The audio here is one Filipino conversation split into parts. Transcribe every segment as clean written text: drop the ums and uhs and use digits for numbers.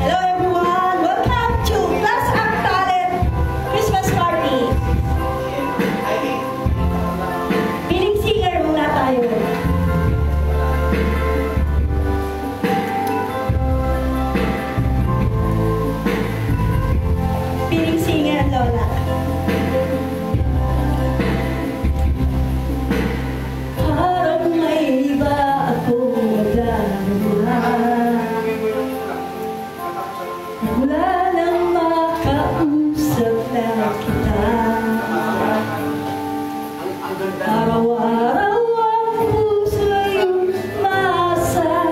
Hello everyone! Welcome to Class Act Talent Christmas Party! Piling singer muna tayo. Piling singer, Lola. Parang may iba akong nagdaraman. Wala nang makausap na kita. Araw-araw ang puso'y umasa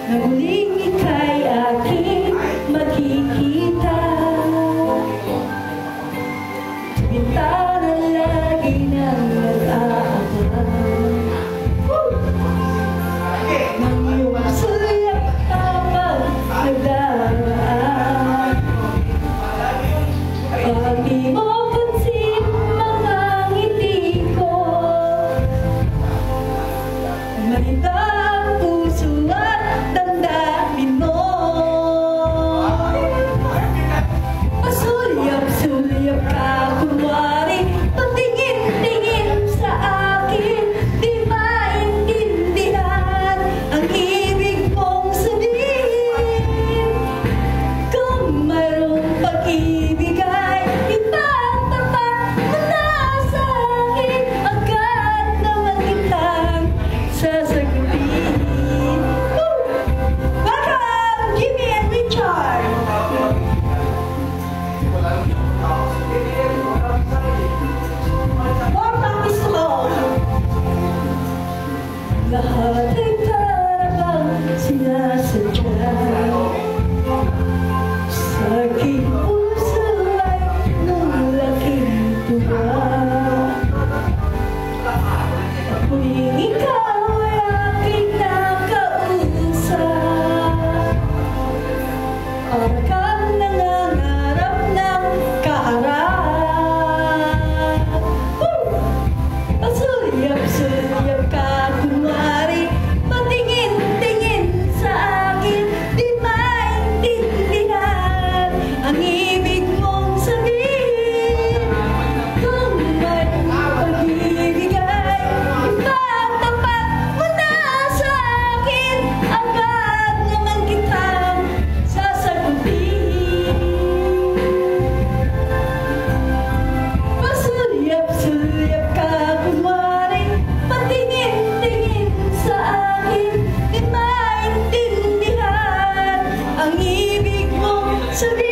na muling ika'y aking makikita. Bintana lagi nang nag-aabang ng iyong sulyak habang nagdaraan. Pag di mo pansin mga ngiti ko, malita ang puso at damdamin mo. Pasulyap-sulyap ka kunwari, patingin-tingin sa akin, di maintindihan ang ibig mong sabihin. Kung mayroong pag-ibig ay ipagtapat mo na sa akin, agad naman kitang sasagutin. Welcome, Jimmy and Richard! More practice to go. Lahat ay parang sinasadya. Sa aking puso ay nung laking tuwa. Ako'y ikaw ay aking nakausap. Para kang nangangarap ng kaharap. Pasulyap-sulyap ka kunwari, patingin-tingin sa akin, di maintindihan ang ibig mong sabihin. Kung may pag-ibig ay ipagtapat mo na sa akin, agad naman kitang sasagutin. Pasulyap-sulyap ka kunwari, patingin-tingin sa akin, di maintindihan ang ibig mong sabihin.